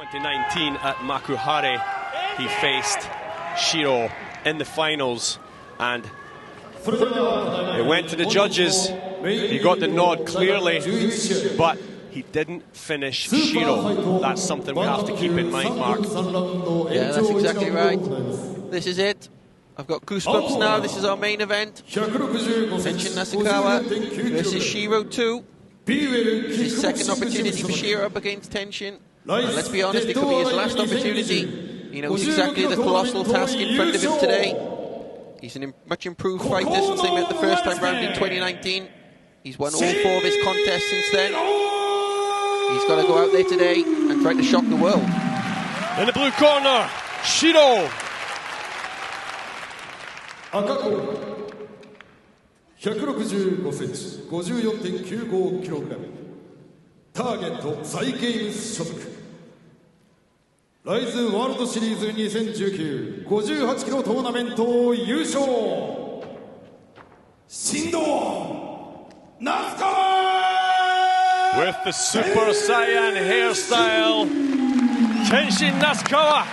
2019 at Makuhari, he faced Shiro in the finals, and it went to the judges. He got the nod clearly, but he didn't finish Shiro. That's something we have to keep in mind, Mark. Yeah, that's exactly right. This is it. I've got goosebumps now. This is our main event. Tenshin Nasukawa versus Shiro 2. This is his second opportunity for Shiro up against Tenshin. And let's be honest, it could be his last opportunity. He knows exactly the colossal task in front of him today. He's a much improved fighter since they met the first time round in 2019. He's won all 4 of his contests since then. He's got to go out there today and try to shock the world. In the blue corner, Shiro. 赤コー165センチ 54.95 キログラムターゲットサイ・ゲームス所属ライズワールドシリーズ2019 58キロトーナメント優勝神童那須川 With the Super Saiyan hairstyle, Tenshin Nasukawa.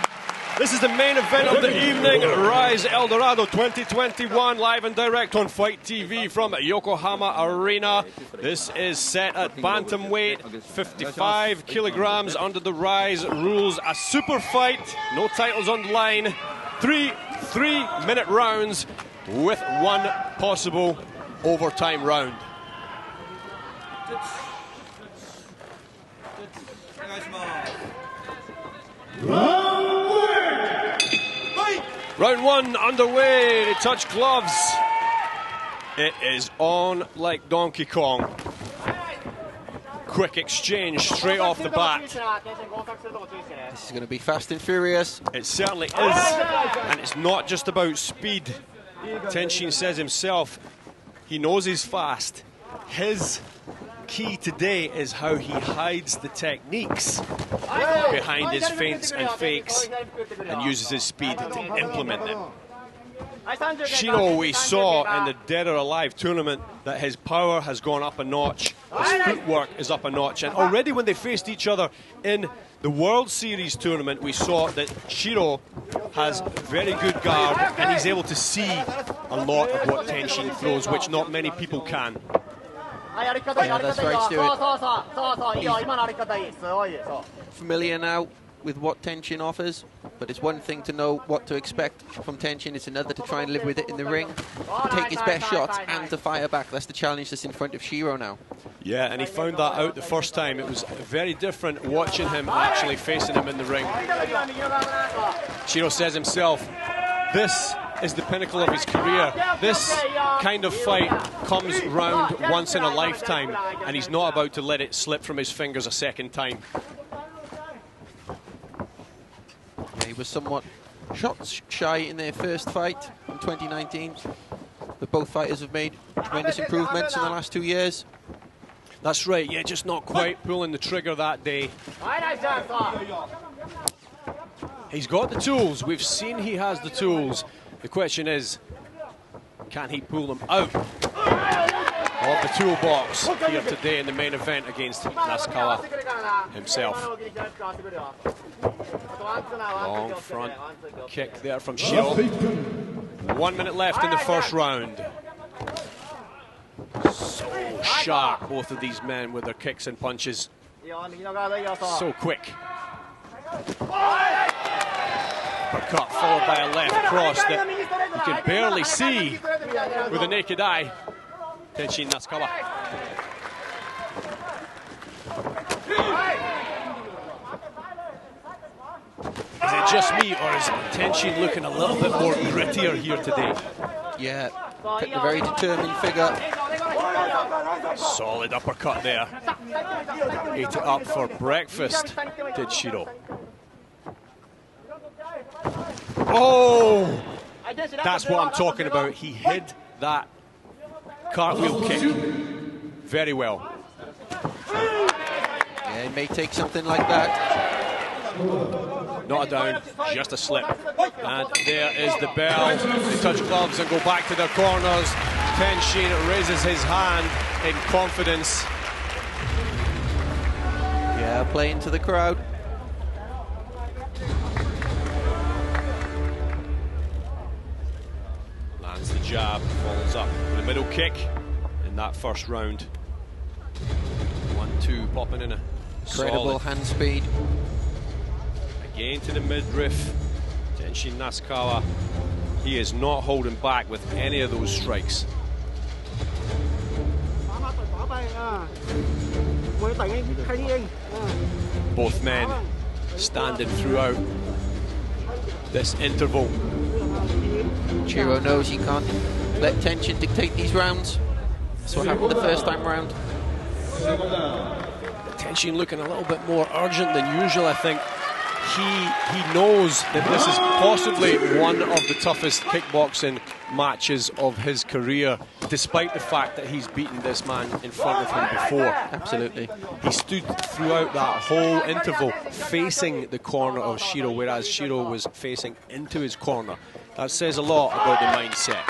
This is the main event of the evening. Rise Eldorado 2021, live and direct on Fight TV from Yokohama Arena. This is set at bantamweight, 55 kilograms under the Rise rules. A super fight, no titles on the line. 3 3-minute rounds with 1 possible overtime round. Round 1 underway. They touch gloves. It is on like Donkey Kong. Quick exchange straight off the bat. This is going to be fast and furious. It certainly is. And it's not just about speed. Tenshin says himself, he knows he's fast. His key today is how he hides the techniques behind his feints and fakes and uses his speed to implement them. Shiro, we saw in the Dead or Alive tournament that his power has gone up a notch, his footwork is up a notch, and already when they faced each other in the World Series tournament, we saw that Shiro has very good guard and he's able to see a lot of what Tenshin throws, which not many people can. Yeah, that's right, Stuart. Familiar now with what Tenshin offers, but it's one thing to know what to expect from Tenshin, it's another to try and live with it in the ring, to take his best shots and to fire back. That's the challenge that's in front of Shiro now. Yeah, and he found that out the first time. It was very different watching him and actually facing him in the ring. Shiro says himself, this is the pinnacle of his career. This kind of fight comes round once in a lifetime, and he's not about to let it slip from his fingers a second time. Yeah, he was somewhat shot shy in their first fight in 2019, but both fighters have made tremendous improvements in the last 2 years. That's right, yeah, just not quite pulling the trigger that day. He's got the tools, we've seen he has the tools. The question is, can he pull them out of the toolbox here today in the main event against Nasukawa himself? Long front kick there from Shiro. 1 minute left in the first round. So sharp, both of these men with their kicks and punches. So quick. Uppercut followed by a left cross that you can barely see with the naked eye. Tenshin Nasukawa. Is it just me, or is Tenshin looking a little bit more grittier here today? Yeah, a very determined figure. Solid uppercut there. Ate it up for breakfast, did Shiro. Oh! That's what I'm talking about. He hid that cartwheel kick very well. Yeah, he may take something like that. Not a down, just a slip. And there is the bell. They touch gloves and go back to their corners. Tenshin raises his hand in confidence. Yeah, playing to the crowd. jab, follows up with a middle kick in that first round. 1-2 popping in a incredible solid hand speed. Again to the midriff. Tenshin Nasukawa. He is not holding back with any of those strikes. Both men standing throughout this interval. Shiro knows he can't let Tenshin dictate these rounds. That's what happened the first time round. Tenshin looking a little bit more urgent than usual, I think. He knows that this is possibly one of the toughest kickboxing matches of his career, despite the fact that he's beaten this man in front of him before. Absolutely. He stood throughout that whole interval facing the corner of Shiro, whereas Shiro was facing into his corner. That says a lot about the mindset.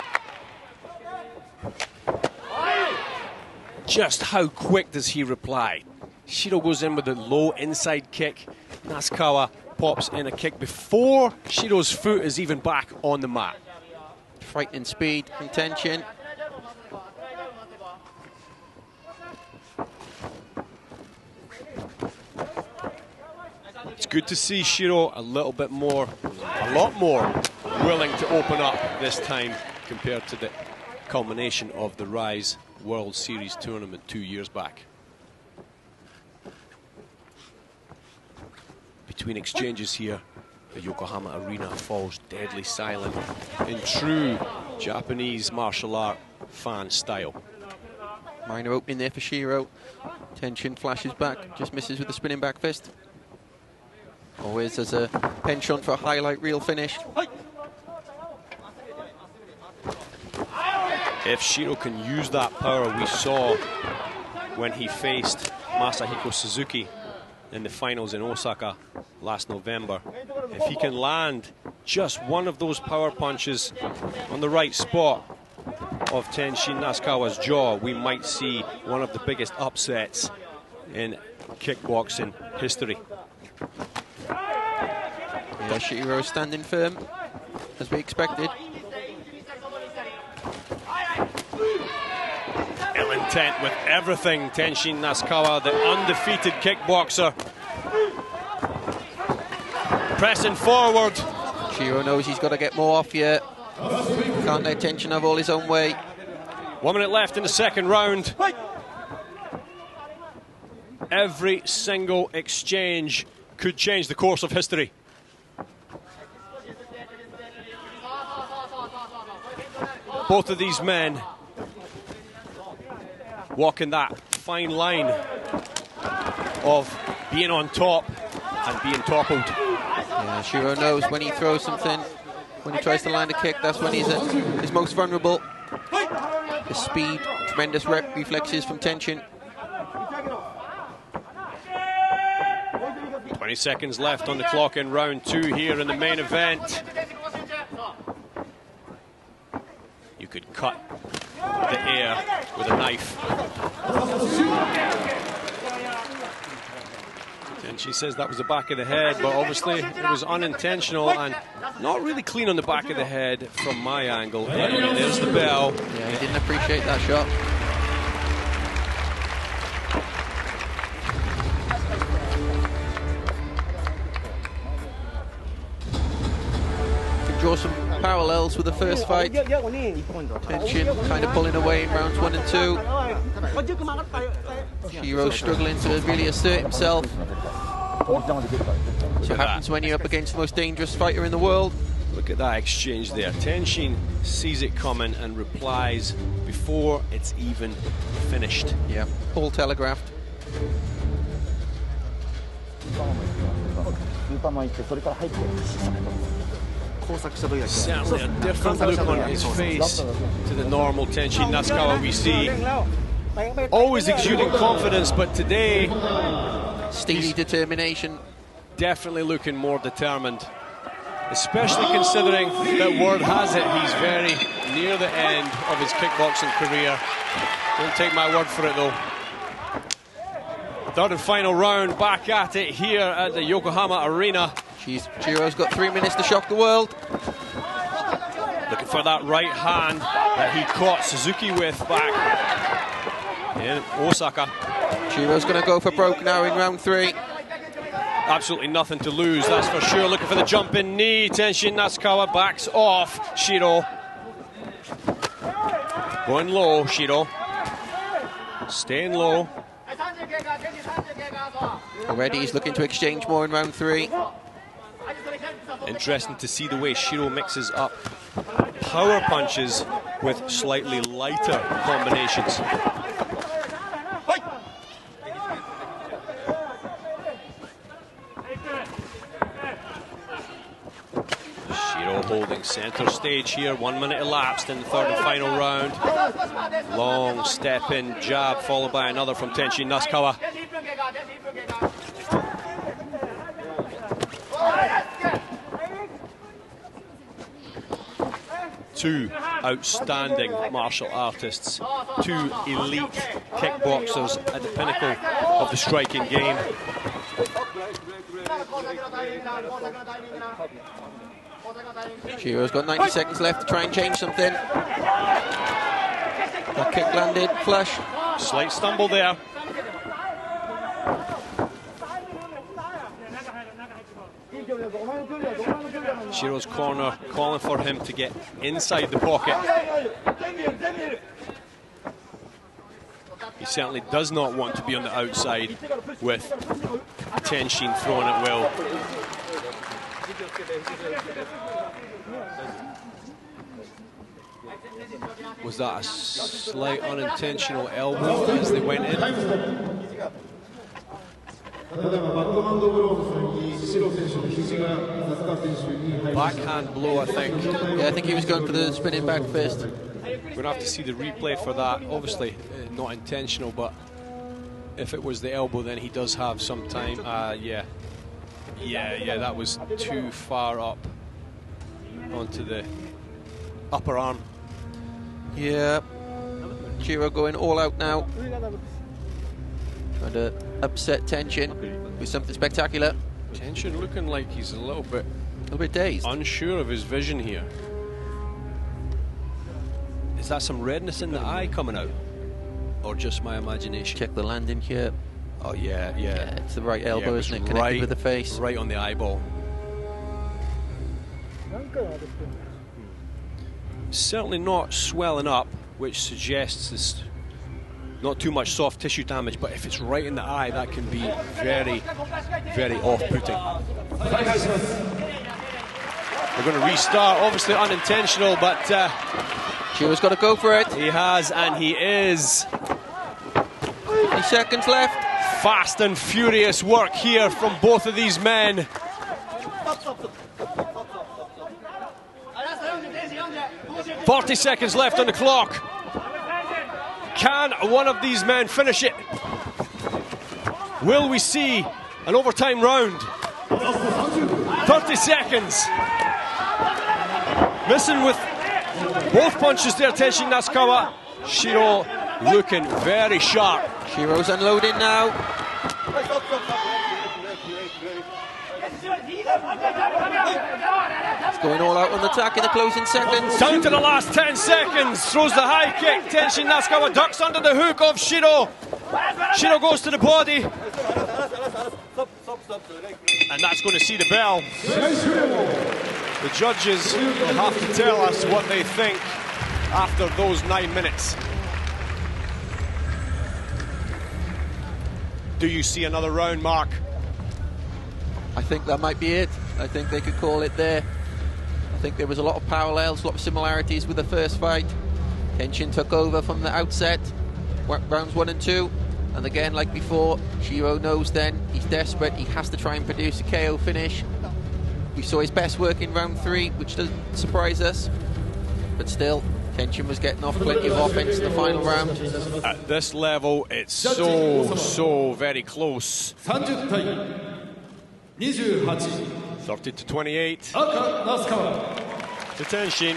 Just how quick does he reply? Shiro goes in with a low inside kick. Nasukawa pops in a kick before Shiro's foot is even back on the mat. Frightening speed from Tenshin. It's good to see Shiro a lot more willing to open up this time compared to the culmination of the Rise World Series tournament 2 years back. Between exchanges here, the Yokohama arena falls deadly silent in true Japanese martial art fan style. Minor opening there for Shiro. Tenshin flashes back, just misses with a spinning back fist. Always there's a penchant for a highlight reel finish. If Shiro can use that power we saw when he faced Masahiko Suzuki in the finals in Osaka last November, if he can land just one of those power punches on the right spot of Tenshin Nasukawa's jaw, we might see one of the biggest upsets in kickboxing history. Yeah, Shiro standing firm, as we expected. Ill intent with everything, Tenshin Nasukawa, the undefeated kickboxer. Pressing forward. Shiro knows he's got to get more off here. Can't let Tenshin have all his own way. 1 minute left in the second round. Every single exchange could change the course of history. Both of these men walking that fine line of being on top and being toppled. Yeah, Shiro knows when he throws something, when he tries to land a kick, that's when he's at his most vulnerable. The speed, tremendous reflexes from Tenshin. 20 seconds left on the clock in round 2 here in the main event. You could cut the air with a knife. And she says that was the back of the head, but obviously it was unintentional and not really clean on the back of the head from my angle. But I mean, there's the bell. Yeah, he didn't appreciate that shot. Can draw some parallels with the first fight. Tenshin kind of pulling away in rounds 1 and 2. Shiro struggling to really assert himself. So what happens when you're up against the most dangerous fighter in the world. Look at that exchange there. Tenshin sees it coming and replies before it's even finished. Yeah, all telegraphed. Certainly a different look on his face to the normal Tenshin Nasukawa we see. Always exuding confidence, but today, steely determination. Definitely looking more determined. Especially considering that word has it, he's very near the end of his kickboxing career. Don't take my word for it though. Third and final round, back at it here at the Yokohama Arena. Shiro's got 3 minutes to shock the world. Looking for that right hand that he caught Suzuki with back in Osaka. Shiro's going to go for broke now in round 3. Absolutely nothing to lose, that's for sure. Looking for the jumping knee. Tenshin Nasukawa backs off Shiro. Going low, Shiro. Staying low. Already he's looking to exchange more in round 3. Interesting to see the way Shiro mixes up power punches with slightly lighter combinations. Shiro holding center stage here. 1 minute elapsed in the third and final round. Long step in jab followed by another from Tenshin Nasukawa. Two outstanding martial artists, two elite kickboxers at the pinnacle of the striking game. Shiro's got 90 seconds left to try and change something. That kick landed, flush. Slight stumble there. Shiro's corner calling for him to get inside the pocket. He certainly does not want to be on the outside with Tenshin throwing at will. Was that a slight unintentional elbow as they went in? Backhand blow, I think. Yeah, I think he was going for the spinning back fist. We're going to have to see the replay for that. Obviously, not intentional, but if it was the elbow, then he does have some time. Yeah, that was too far up onto the upper arm. Yeah. Shiro going all out now. Trying to upset Tenshin with something spectacular. Tenshin looking like he's a little bit dazed. Unsure of his vision here. Is that some redness in the eye coming out? Or just my imagination? Check the landing here. Oh, yeah. It's the right elbow, isn't it? Connected Right with the face. Right on the eyeball. Certainly not swelling up, which suggests there's not too much soft tissue damage, but if it's right in the eye, that can be very, very off-putting. We're going to restart, obviously unintentional, but Shiro's got to go for it. He has, and he is. 50 seconds left. Fast and furious work here from both of these men. "40 seconds left on the clock. Can one of these men finish it? Will we see an overtime round? 30 seconds. Missing with both punches there, Tenshin Nasukawa. Shiro looking very sharp. Shiro's unloading now. He's going all out on the attack in the closing seconds. Down to the last 10 seconds. Throws the high kick. Tenshin Nasukawa ducks under the hook of Shiro. Shiro goes to the body. And that's going to see the bell. The judges will have to tell us what they think after those 9 minutes. Do you see another round, Mark? I think that might be it. I think they could call it there. I think there was a lot of parallels, a lot of similarities with the first fight. Tenshin took over from the outset, rounds 1 and 2. And again, like before, Shiro knows then he's desperate. He has to try and produce a KO finish. We saw his best work in round 3, which doesn't surprise us. But still, Tenshin was getting off plenty of offense in the final round. At this level, it's so very close. 30 to 28. To Tenshin.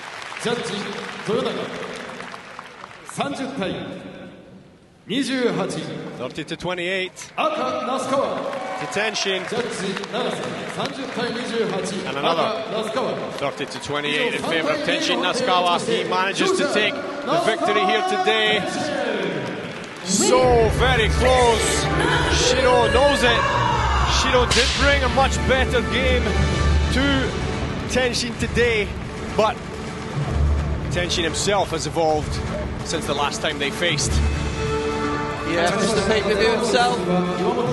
30 to 28. to Tenshin. And another 30 to 28 in favour of Tenshin Nasukawa. He manages to take the victory here today. So very close. Shiro knows it. Shiro did bring a much better game to Tenshin today, but Tenshin himself has evolved since the last time they faced. Yeah, Mr. Pay-Per-View himself,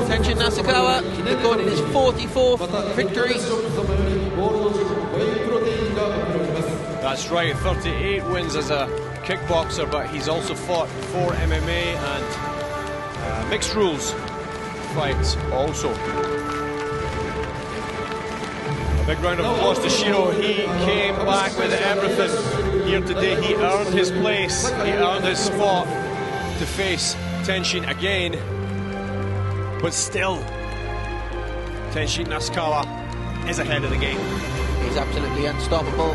Tenshin Nasukawa, recording his 44th victory. That's right, 38 wins as a kickboxer, but he's also fought 4 MMA and mixed rules fights also. A big round of applause to Shiro. He came back with everything here today. He earned his place, he earned his spot to face Tenshin again, but still Tenshin Nasukawa is ahead of the game. He's absolutely unstoppable.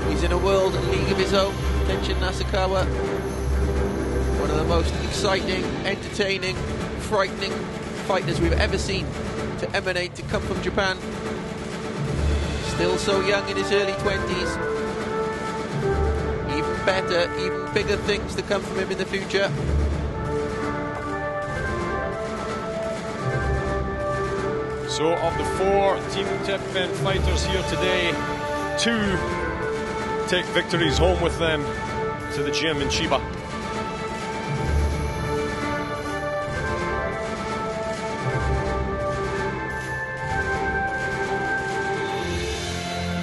He's in a world league of his own. Tenshin Nasukawa, one of the most exciting, entertaining, frightening fighters we've ever seen to emanate, to come from Japan. Still so young in his early 20s. Even better, even bigger things to come from him in the future. So of the 4 Team Tip Event fighters here today, 2 take victories home with them to the gym in Chiba.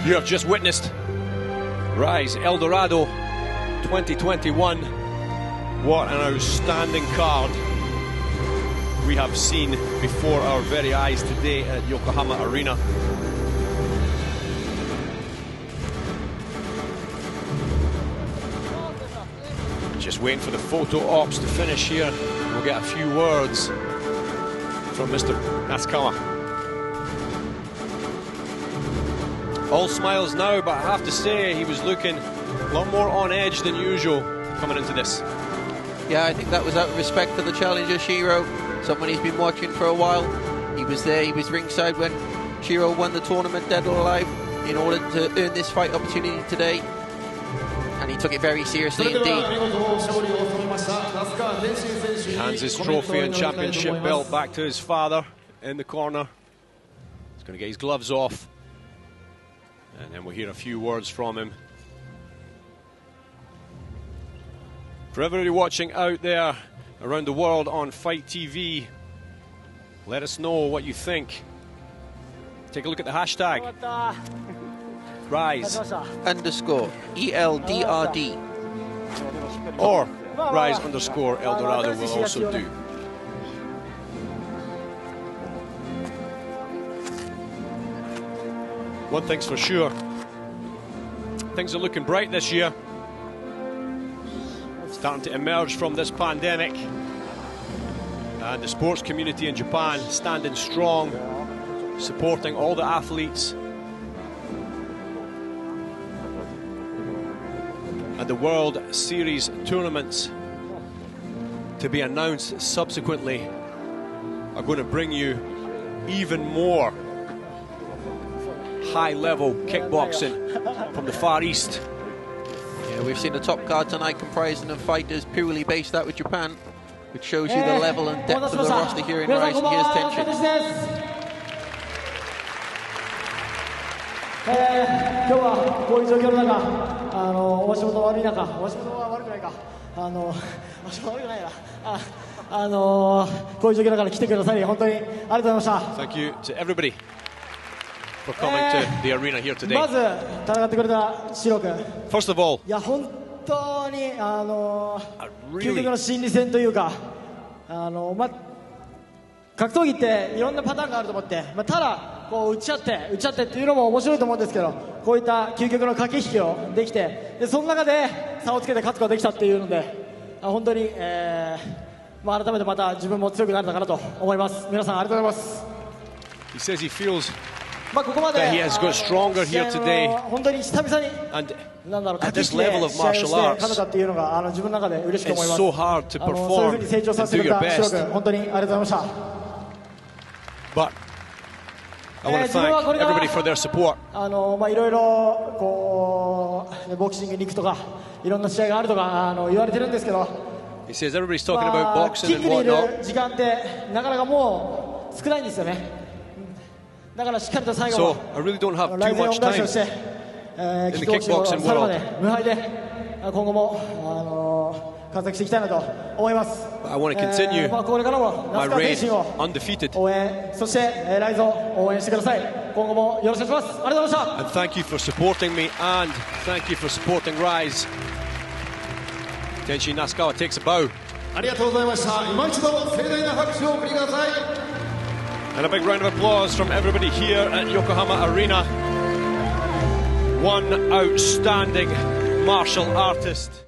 You have just witnessed Rise El Dorado 2021. What an outstanding card we have seen before our very eyes today at Yokohama Arena. Just waiting for the photo ops to finish here. We'll get a few words from Mr. Nasukawa. All smiles now, but I have to say he was looking a lot more on edge than usual coming into this. Yeah, I think that was out of respect for the challenger, Shiro. Someone he's been watching for a while. He was there, he was ringside when Shiro won the tournament dead or alive in order to earn this fight opportunity today. And he took it very seriously indeed. He hands his trophy and championship belt back to his father in the corner. He's going to get his gloves off. And then we'll hear a few words from him. For everybody watching out there around the world on Fight TV, let us know what you think. Take a look at the hashtag Rise _ ELDRD or Rise _ Eldorado will also do. One thing's for sure, things are looking bright this year. Starting to emerge from this pandemic, and the sports community in Japan standing strong, supporting all the athletes, and the World Series tournaments to be announced subsequently are going to bring you even more high-level kickboxing from the Far East. Yeah, we've seen the top card tonight comprising of fighters purely based out of Japan, which shows you the level and depth of the roster here in Rise. And here's Tenshin. 今日はこういう状況の中、お仕事悪い中、お仕事は悪くないか、お仕事悪くないな、こういう状況の中で来てくださり本当にありがとうございました。 Thank you to everybody for coming to the arena here today. まず戦ってくれたシロ君。 First of all, いや本当に究極の心理戦というか、格闘技っていろんなパターンがあると思って、ただこう打ち合ってっていうのも面白いと思うんですけど、こういった究極の駆け引きをできて、でその中で差をつけて勝つことができたっていうので、本当に、改めてまた自分も強くなれたかなと思います。皆さんありがとうございます。 he says he feels ここまで that he has got stronger here today, 本当に久々に and なんだろう at 駆け this 引きで level of 試合をして martial arts, 勝てたっていうのが自分の中で嬉しく思い it's ます。 so hard to そういうふう perform に成長さ and せ do てくれ your たシロ best. 君、本当にありがとうございました。 But I want to thank everybody for their support. いろいろこうボクシングに行くとかいろんな試合があるとか言われてるんですけど、 He says everybody's talking about キ boxing ック and にいる whatnot. 時間ってなかなかもう少ないんですよね。だからしっかりと最後 So も I really don't have 来 too 年 much 恩返し time をして、in the キックボクシングを kickboxing 最後ま world. で無敗で今後も活躍していきたいなと思います。 But I want to continue これからも my 那須川天 reign 心を undefeated. 応援、そしてライズを応援してください。今後もよろしくお願いします。ありがとうございました。 And thank you for supporting me, and thank you for supporting Rise. Tenshin Nasukawa takes a bow. ありがとうございました。今一度盛大な拍手をお送りください。 And a big round of applause from everybody here at Yokohama Arena. One outstanding martial artist.